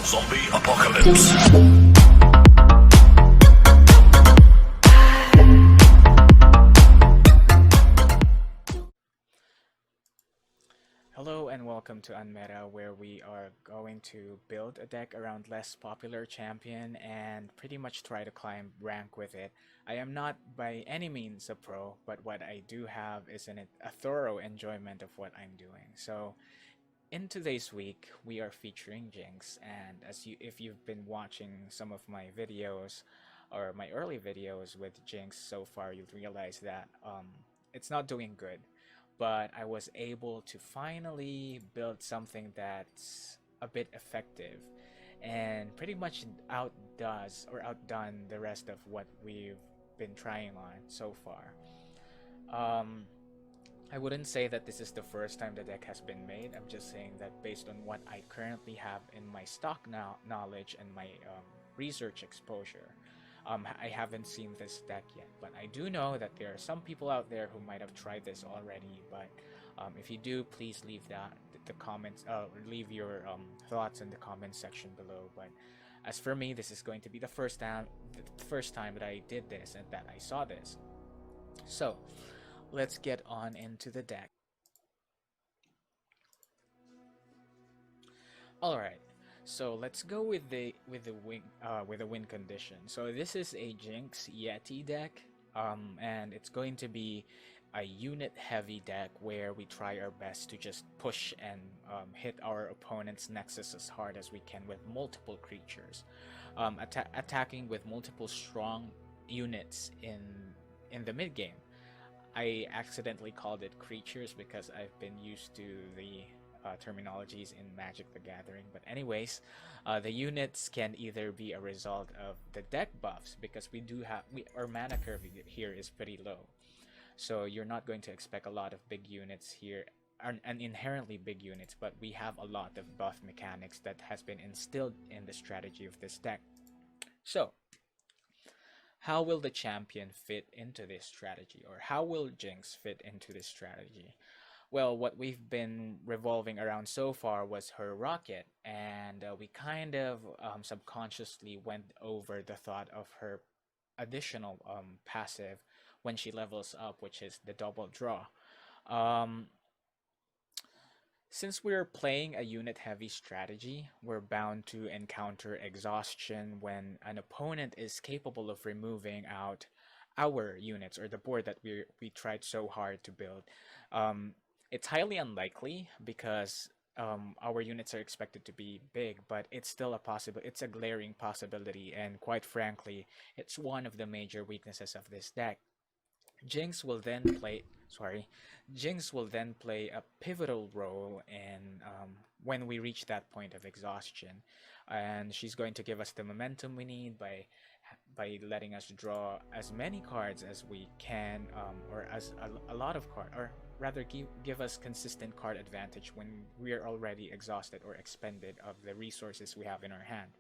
Zombie apocalypse. Hello and welcome to UNMETA, where we are going to build a deck around less popular champion and pretty much try to climb rank with it. I am not by any means a pro, but what I do have is a thorough enjoyment of what I'm doing. So in today's week, we are featuring Jinx, and if you've been watching some of my videos or my early videos with Jinx so far, you'll realize that it's not doing good. But I was able to finally build something that's a bit effective and pretty much outdone the rest of what we've been trying on so far. Um, I wouldn't say that this is the first time the deck has been made. I'm just saying that based on what I currently have in my stock knowledge and my research exposure, I haven't seen this deck yet. But I do know that there are some people out there who might have tried this already. But if you do, please leave the comments, leave your thoughts in the comment section below. But as for me, this is going to be the first time that I did this and that I saw this. So let's get on into the deck. All right, so let's go with the win condition. So this is a JINX YETI deck, and it's going to be a unit heavy deck where we try our best to just push and hit our opponent's nexus as hard as we can with multiple creatures, attacking with multiple strong units in the mid game. I accidentally called it creatures because I've been used to the terminologies in Magic the Gathering. But anyways, the units can either be a result of the deck buffs, because our mana curve here is pretty low. So you're not going to expect a lot of big units here, and inherently big units, but we have a lot of buff mechanics that has been instilled in the strategy of this deck. So how will the champion fit into this strategy, or how will Jinx fit into this strategy? Well, what we've been revolving around so far was her rocket, and we kind of subconsciously went over the thought of her additional passive when she levels up, which is the double draw. Since we're playing a unit-heavy strategy, we're bound to encounter exhaustion when an opponent is capable of removing out our units, or the board that we tried so hard to build. It's highly unlikely because our units are expected to be big, but it's still it's a glaring possibility, and quite frankly, it's one of the major weaknesses of this deck. Jinx will then play a pivotal role in when we reach that point of exhaustion, and she's going to give us the momentum we need by letting us draw as many cards as we can, or as a lot of cards, or rather give us consistent card advantage when we're already exhausted or expended of the resources we have in our hand.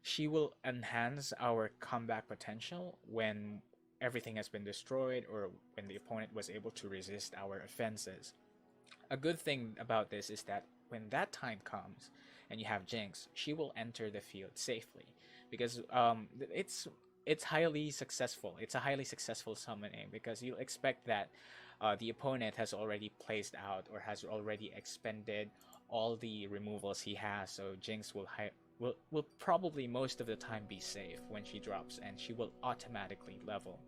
She will enhance our comeback potential when everything has been destroyed, or when the opponent was able to resist our offenses. A good thing about this is that when that time comes and you have Jinx, she will enter the field safely, because it's highly successful. It's a highly successful summoning, because you'll expect that the opponent has already placed out or has already expended all the removals he has, so Jinx will probably most of the time be safe when she drops, and she will automatically level.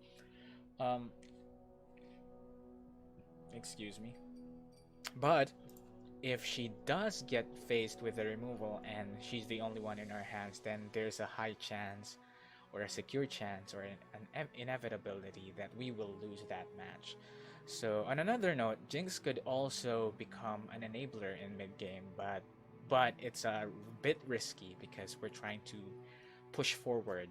Excuse me. But if she does get faced with the removal and she's the only one in our hands, then there's a high chance, or a secure chance, or an inevitability that we will lose that match. So on another note, Jinx could also become an enabler in mid-game, but it's a bit risky because we're trying to push forward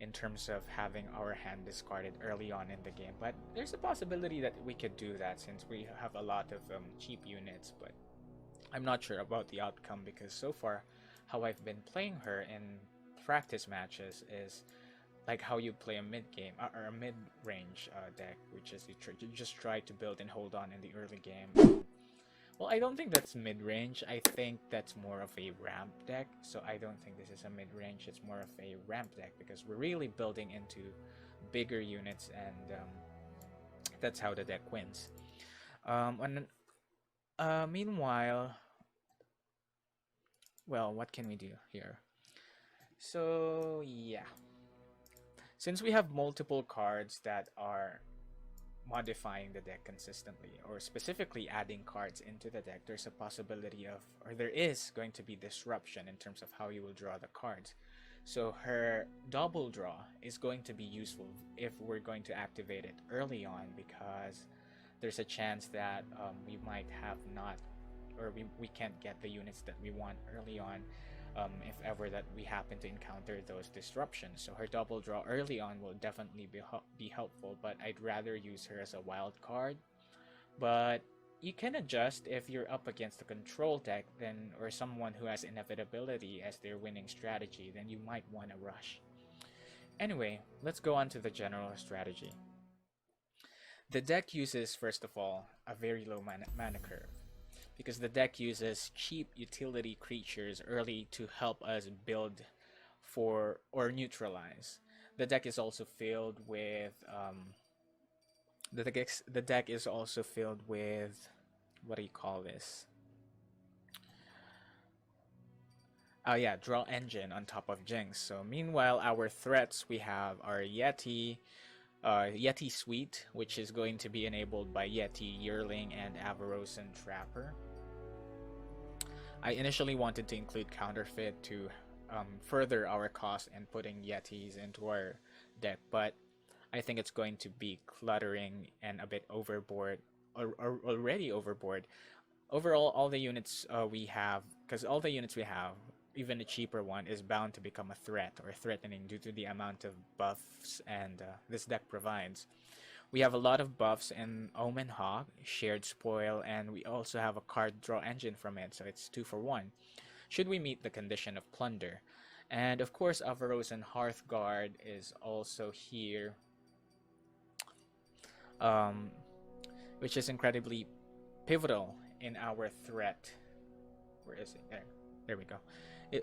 in terms of having our hand discarded early on in the game. But there's a possibility that we could do that since we have a lot of cheap units, but I'm not sure about the outcome, because so far how I've been playing her in practice matches is like how you play a mid-game or a mid-range deck, which is you just try to build and hold on in the early game. Well, I don't think that's mid-range. I think that's more of a ramp deck. So I don't think this is a mid-range. It's more of a ramp deck because we're really building into bigger units, and that's how the deck wins. And meanwhile, well, what can we do here? So yeah, since we have multiple cards that are modifying the deck consistently, or specifically adding cards into the deck, there's a possibility of, or there is going to be disruption in terms of how you will draw the cards. So her double draw is going to be useful if we're going to activate it early on, because there's a chance that we might have not, or we can't get the units that we want early on, if ever that we happen to encounter those disruptions. So her double draw early on will definitely be helpful, but I'd rather use her as a wild card. But you can adjust if you're up against a control deck, then, or someone who has inevitability as their winning strategy, then you might want to rush. Anyway, let's go on to the general strategy. The deck uses, first of all, a very low mana curve, because the deck uses cheap utility creatures early to help us build for or neutralize. The deck is also filled with the deck is also filled with, what do you call this? Oh yeah, draw engine on top of JINX. So meanwhile, our threats, we have our Yeti Suite, which is going to be enabled by Yeti, Yearling, and Avarosan Trapper. I initially wanted to include Counterfeit to further our cost and putting Yetis into our deck, but I think it's going to be cluttering and a bit overboard, or already overboard. Overall, all the units we have, because all the units we have, even the cheaper one, is bound to become a threat or threatening due to the amount of buffs and this deck provides. We have a lot of buffs in Omen Hawk, Shared Spoil, and we also have a card draw engine from it, so it's 2 for 1. Should we meet the condition of Plunder. And of course, Avarosan Hearthguard is also here, um, which is incredibly pivotal in our threat. Where is it? There we go.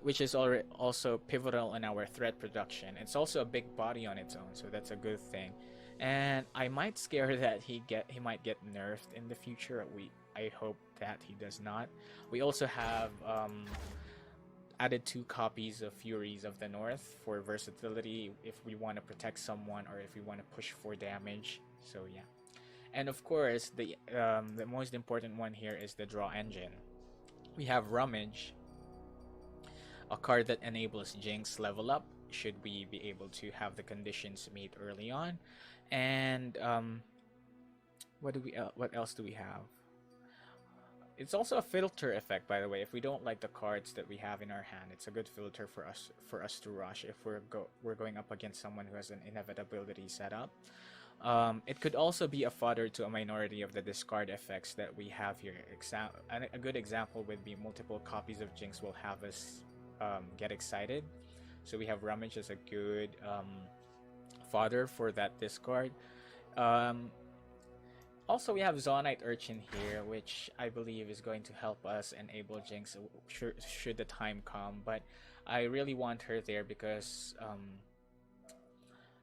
Which is also pivotal in our threat production. It's also a big body on its own, so that's a good thing. And I might scare that he might get nerfed in the future. I hope that he does not. We also have added 2 copies of Furies of the North for versatility if we want to protect someone or if we want to push for damage. So yeah. And of course, the most important one here is the draw engine. We have Rummage, a card that enables JINX level up should we be able to have the conditions meet early on. And what else do we have? It's also a filter effect, by the way. If we don't like the cards that we have in our hand, it's a good filter for us to rush if we're going up against someone who has an inevitability setup. It could also be a fodder to a minority of the discard effects that we have here. A good example would be multiple copies of JINX will have us get excited. So we have Rummage as a good fodder for that discard. Also, we have Zonite Urchin here, which I believe is going to help us enable JINX should the time come. But I really want her there because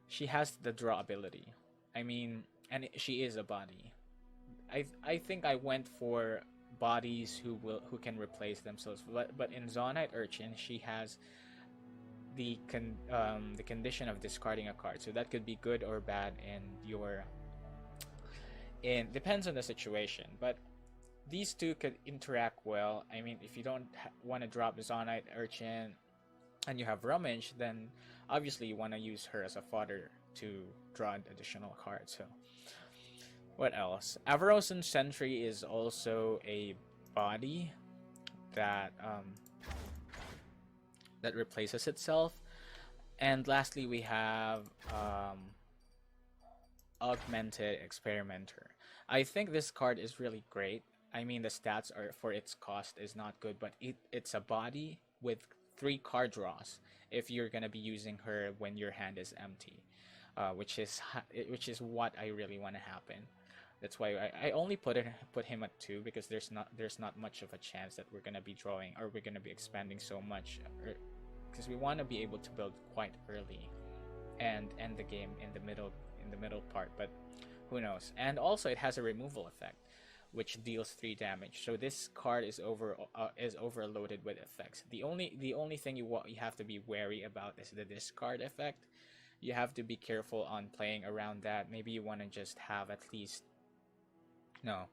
she has the draw ability. I mean, and she is a body. I think I went for bodies who can replace themselves. But in Zonite Urchin, she has the condition of discarding a card, so that could be good or bad depends on the situation. But these two could interact well. I mean, if you don't want to drop Zonite Urchin and you have Rummage, then obviously you want to use her as a fodder to draw an additional card. So what else? Avarosan Sentry is also a body that that replaces itself. And lastly, we have Augmented Experimenter. I think this card is really great. I mean, the stats are for its cost is not good, but it's a body with 3 card draws if you're gonna be using her when your hand is empty, which is what I really want to happen. That's why I only put him at 2 because there's not much of a chance that we're gonna be drawing or we're gonna be expanding so much, because we want to be able to build quite early and end the game in the middle part. But who knows? And also it has a removal effect, which deals 3 damage. So this card is overloaded with effects. The only thing you have to be wary about is the discard effect. You have to be careful on playing around that. Maybe you want to just have at least, no,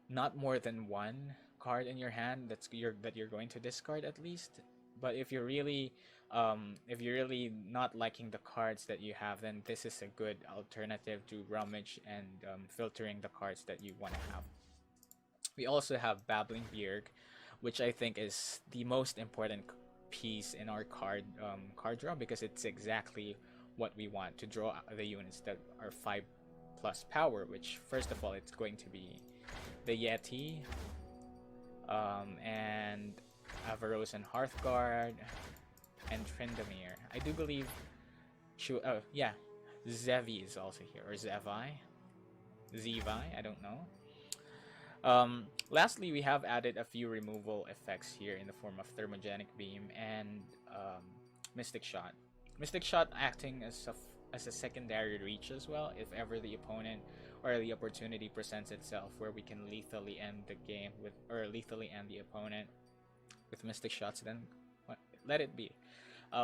not more than one card in your hand that you're going to discard at least. But if you're really not liking the cards that you have, then this is a good alternative to rummage and filtering the cards that you want to have. We also have Babbling Beard, which I think is the most important piece in our card draw, because it's exactly what we want to draw the units that are 5 plus power, which first of all it's going to be the Yeti, and Avarosan Hearthguard, and Tryndamere. I do believe oh yeah, Zevi is also here, or Zevi, I don't know. Lastly, we have added a few removal effects here in the form of Thermogenic Beam and Mystic Shot. Mystic Shot acting as a secondary reach as well, if ever the opponent or the opportunity presents itself where we can lethally end the game with, or lethally end the opponent with Mystic Shots, then let it be.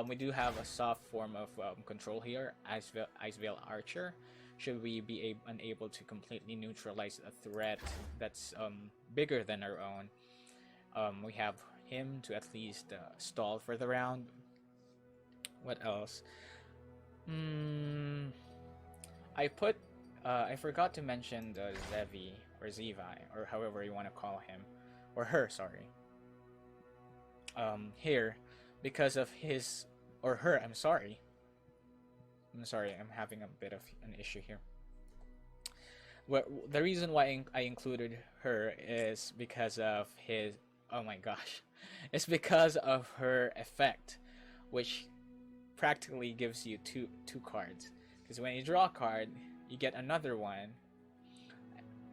We do have a soft form of control here, Iceveil Archer. Should we be unable to completely neutralize a threat that's bigger than our own, we have him to at least stall for the round. What else? I forgot to mention the Zevi or Zevi, or however you want to call him or her. Sorry. Here, because of his or her. I'm sorry. I'm having a bit of an issue here. Well, the reason why I included her is because of his. Oh my gosh, it's because of her effect, which practically gives you two cards. Because when you draw a card, you get another one,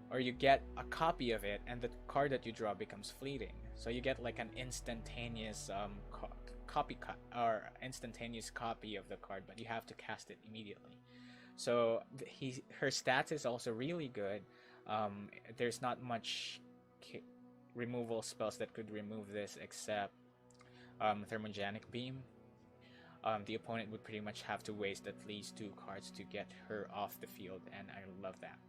or you get a copy of it, and the card that you draw becomes fleeting. So you get like an instantaneous copy or instantaneous copy of the card, but you have to cast it immediately. So her stats is also really good. There's not much removal spells that could remove this except Thermogenic Beam. The opponent would pretty much have to waste at least 2 cards to get her off the field, and I love that.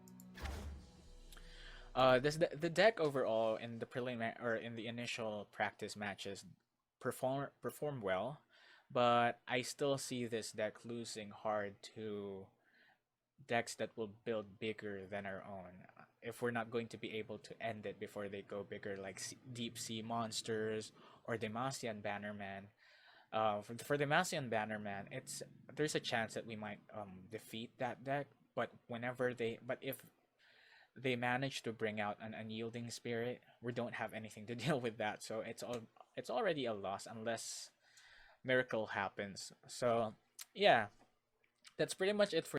The deck overall in the preliminary or in the initial practice matches perform well, but I still see this deck losing hard to decks that will build bigger than our own. If we're not going to be able to end it before they go bigger, like Deep Sea Monsters or Demacian Bannerman. For Demacian Bannerman, there's a chance that we might defeat that deck, but if they manage to bring out an unyielding spirit, we don't have anything to deal with that. So it's already a loss unless miracle happens. So yeah, that's pretty much it for